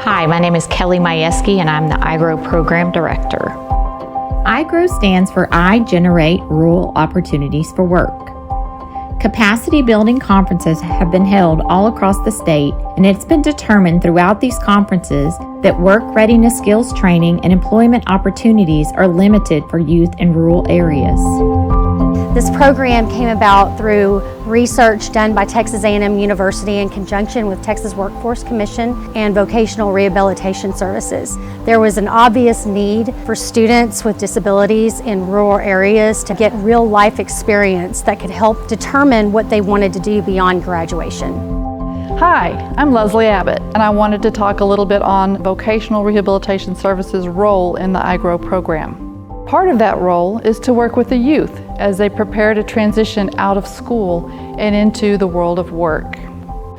Hi, my name is Kelly Majewski and I'm the iGROW Program Director. iGROW stands for I Generate Rural Opportunities for Work. Capacity building conferences have been held all across the state, and it's been determined throughout these conferences that work readiness skills training and employment opportunities are limited for youth in rural areas. This program came about through research done by Texas A&M University in conjunction with Texas Workforce Commission and Vocational Rehabilitation Services. There was an obvious need for students with disabilities in rural areas to get real life experience that could help determine what they wanted to do beyond graduation. Hi, I'm Leslie Abbott, and I wanted to talk a little bit on Vocational Rehabilitation Services' role in the iGROW program. Part of that role is to work with the youth as they prepare to transition out of school and into the world of work.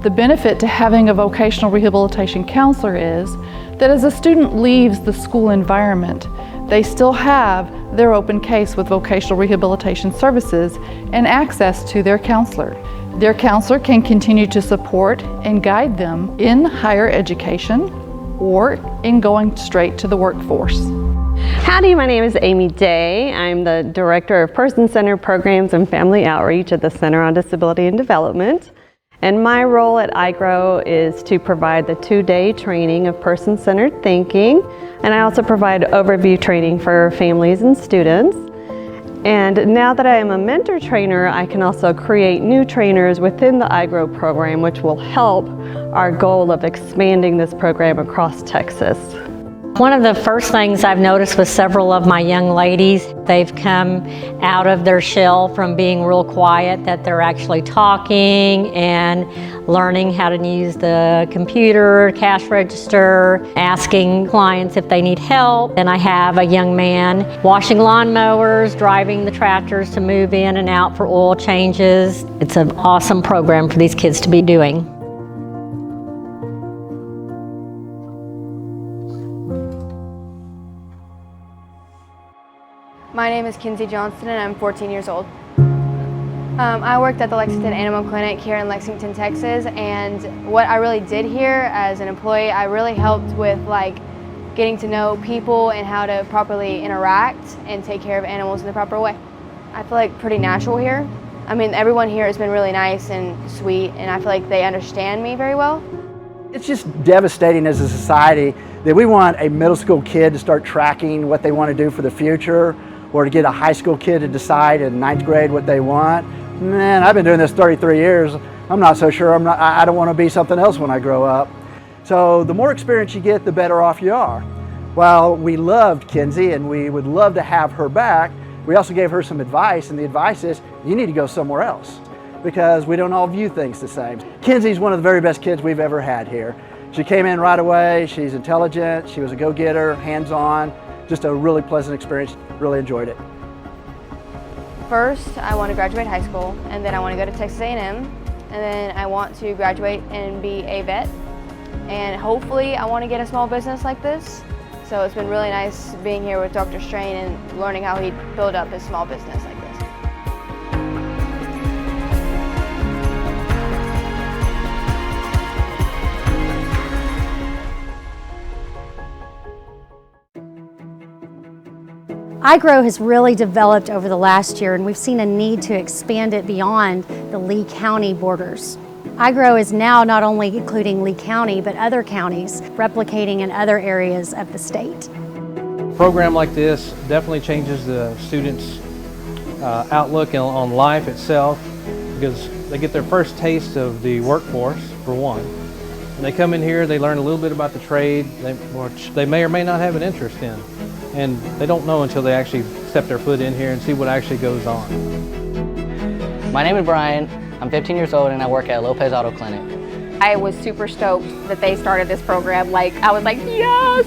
The benefit to having a vocational rehabilitation counselor is that as a student leaves the school environment, they still have their open case with Vocational Rehabilitation Services and access to their counselor. Their counselor can continue to support and guide them in higher education or in going straight to the workforce. Howdy, my name is Amy Day. I'm the Director of Person-Centered Programs and Family Outreach at the Center on Disability and Development. And my role at iGROW is to provide the 2-day training of person-centered thinking. And I also provide overview training for families and students. And now that I am a mentor trainer, I can also create new trainers within the iGROW program, which will help our goal of expanding this program across Texas. One of the first things I've noticed with several of my young ladies, they've come out of their shell from being real quiet, that they're actually talking and learning how to use the computer, cash register, asking clients if they need help. And I have a young man washing lawnmowers, driving the tractors to move in and out for oil changes. It's an awesome program for these kids to be doing. My name is Kinsey Johnston and I'm 14 years old. I worked at the Lexington Animal Clinic here in Lexington, Texas, and what I really did here as an employee, I really helped with getting to know people and how to properly interact and take care of animals in the proper way. I feel like pretty natural here. I mean, everyone here has been really nice and sweet, and I feel like they understand me very well. It's just devastating as a society that we want a middle school kid to start tracking what they want to do for the future, or to get a high school kid to decide in 9th grade what they want. Man, I've been doing this 33 years. I'm not so sure. I don't want to be something else when I grow up. So the more experience you get, the better off you are. While we loved Kinsey and we would love to have her back, we also gave her some advice, and the advice is you need to go somewhere else because we don't all view things the same. Kinsey's one of the very best kids we've ever had here. She came in right away. She's intelligent. She was a go-getter, hands-on. Just a really pleasant experience. Really enjoyed it. First, I want to graduate high school, and then I want to go to Texas A&M, and then I want to graduate and be a vet, and hopefully I want to get a small business like this. So it's been really nice being here with Dr. Strain and learning how he built up his small business like this. iGROW has really developed over the last year, and we've seen a need to expand it beyond the Lee County borders. iGROW is now not only including Lee County, but other counties, replicating in other areas of the state. A program like this definitely changes the students' outlook on life itself, because they get their first taste of the workforce, for one. When they come in here, they learn a little bit about the trade, which they may or may not have an interest in. And they don't know until they actually step their foot in here and see what actually goes on. My name is Brian. I'm 15 years old and I work at Lopez Auto Clinic. I was super stoked that they started this program. I was like, yes!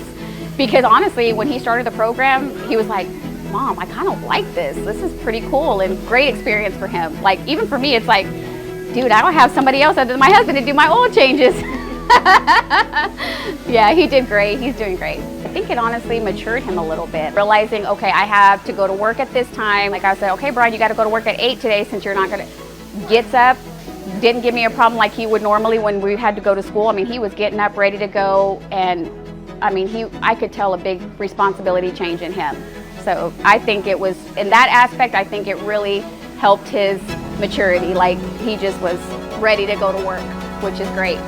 Because honestly, when he started the program, he was like, Mom, I kind of like this. This is pretty cool and great experience for him. Even for me, it's like, dude, I don't have somebody else other than my husband to do my oil changes. Yeah, he did great. He's doing great. I think it honestly matured him a little bit, realizing, okay, I have to go to work at this time. I said, okay, Brian, you got to go to work at 8 today since you're not going to. Gets up, didn't give me a problem like he would normally when we had to go to school. I mean, he was getting up ready to go, and I mean, I could tell a big responsibility change in him. So I think it was, in that aspect, I think it really helped his maturity. Like, he just was ready to go to work, which is great.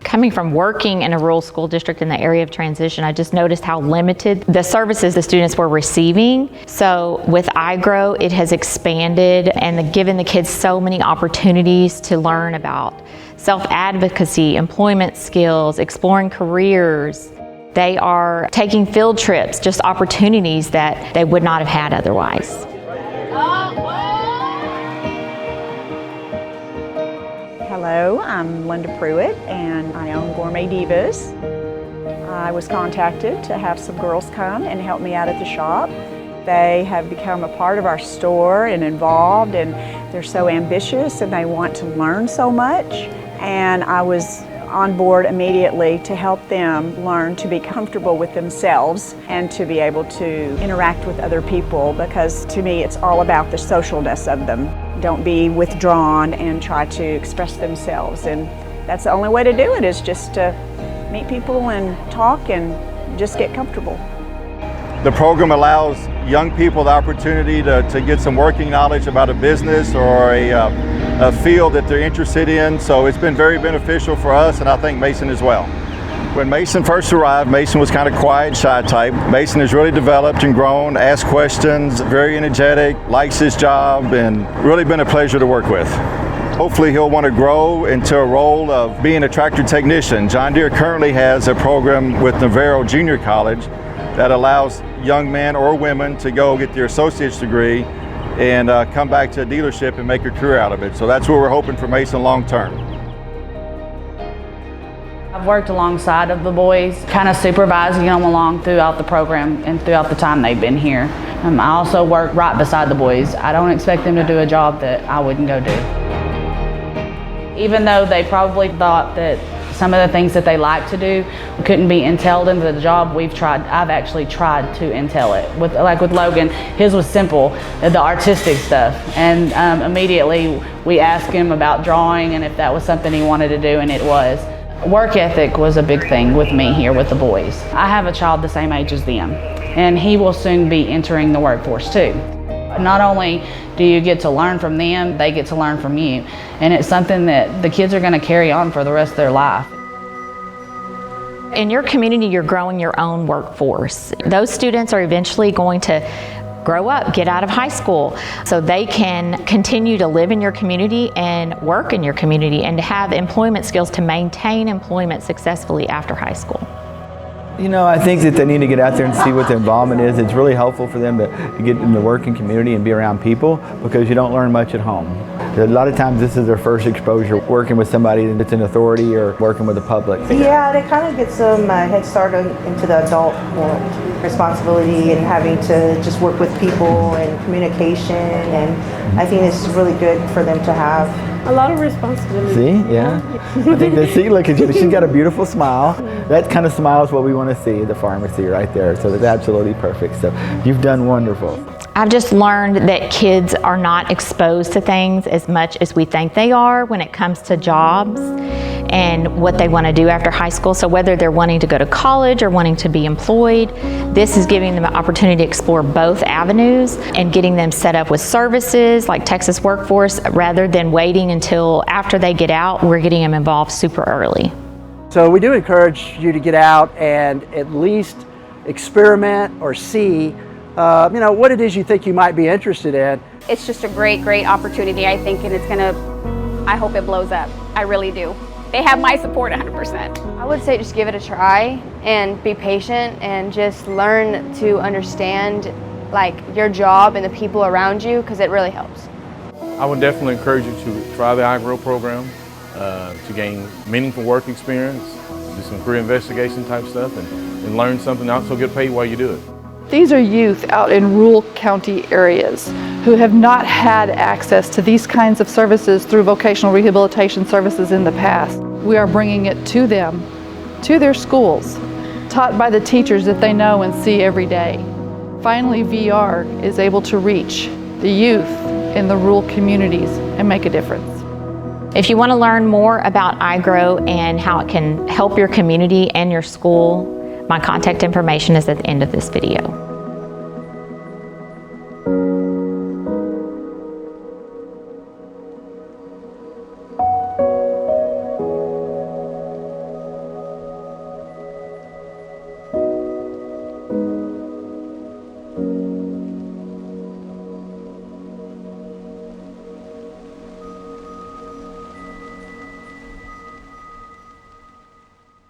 Coming from working in a rural school district in the area of transition, I just noticed how limited the services the students were receiving. So with iGROW, it has expanded and given the kids so many opportunities to learn about self-advocacy, employment skills, exploring careers. They are taking field trips, just opportunities that they would not have had otherwise. Hello, I'm Linda Pruitt and I own Gourmet Divas. I was contacted to have some girls come and help me out at the shop. They have become a part of our store and involved, and they're so ambitious and they want to learn so much. And I was on board immediately to help them learn to be comfortable with themselves and to be able to interact with other people, because to me it's all about the socialness of them. Don't be withdrawn and try to express themselves, and that's the only way to do it, is just to meet people and talk and just get comfortable. The program allows young people the opportunity to get some working knowledge about a business or a field that they're interested in, so it's been very beneficial for us, and I think Mason as well. When Mason first arrived, Mason was kind of quiet, shy type. Mason has really developed and grown, asked questions, very energetic, likes his job, and really been a pleasure to work with. Hopefully he'll want to grow into a role of being a tractor technician. John Deere currently has a program with Navarro Junior College that allows young men or women to go get their associate's degree and come back to a dealership and make a career out of it. So that's what we're hoping for Mason long term. I've worked alongside of the boys, kind of supervising them along throughout the program and throughout the time they've been here. I also work right beside the boys. I don't expect them to do a job that I wouldn't go do. Even though they probably thought that some of the things that they like to do couldn't be entailed into the job, I've actually tried to entail it. Like with Logan, his was simple, the artistic stuff. And immediately we asked him about drawing and if that was something he wanted to do, and it was. Work ethic was a big thing with me here with the boys. I have a child the same age as them, and he will soon be entering the workforce too. Not only do you get to learn from them, they get to learn from you. And it's something that the kids are going to carry on for the rest of their life. In your community, you're growing your own workforce. Those students are eventually going to grow up, get out of high school, so they can continue to live in your community and work in your community and to have employment skills to maintain employment successfully after high school. You know, I think that they need to get out there and see what the involvement is. It's really helpful for them to get in the working community and be around people, because you don't learn much at home. A lot of times this is their first exposure working with somebody that's in authority or working with the public. Yeah, it kind of gets them a head start into the adult world, responsibility and having to just work with people and communication, and I think this is really good for them to have. A lot of responsibility. See, yeah. I think that, see, look at you, she's got a beautiful smile. That kind of smile is what we want to see at the pharmacy right there, so that's absolutely perfect. So you've done wonderful. I've just learned that kids are not exposed to things as much as we think they are when it comes to jobs and what they want to do after high school. So whether they're wanting to go to college or wanting to be employed, this is giving them an opportunity to explore both avenues and getting them set up with services like Texas Workforce, rather than waiting until after they get out. We're getting them involved super early. So we do encourage you to get out and at least experiment or see what it is you think you might be interested in. It's just a great, great opportunity, I think, and I hope it blows up. I really do. They have my support 100%. I would say just give it a try and be patient and just learn to understand like your job and the people around you, because it really helps. I would definitely encourage you to try the iGROW program to gain meaningful work experience, do some career investigation type stuff, and learn something, also get paid while you do it. These are youth out in rural county areas who have not had access to these kinds of services through vocational rehabilitation services in the past. We are bringing it to them, to their schools, taught by the teachers that they know and see every day. Finally, VR is able to reach the youth in the rural communities and make a difference. If you want to learn more about iGROW and how it can help your community and your school, my contact information is at the end of this video.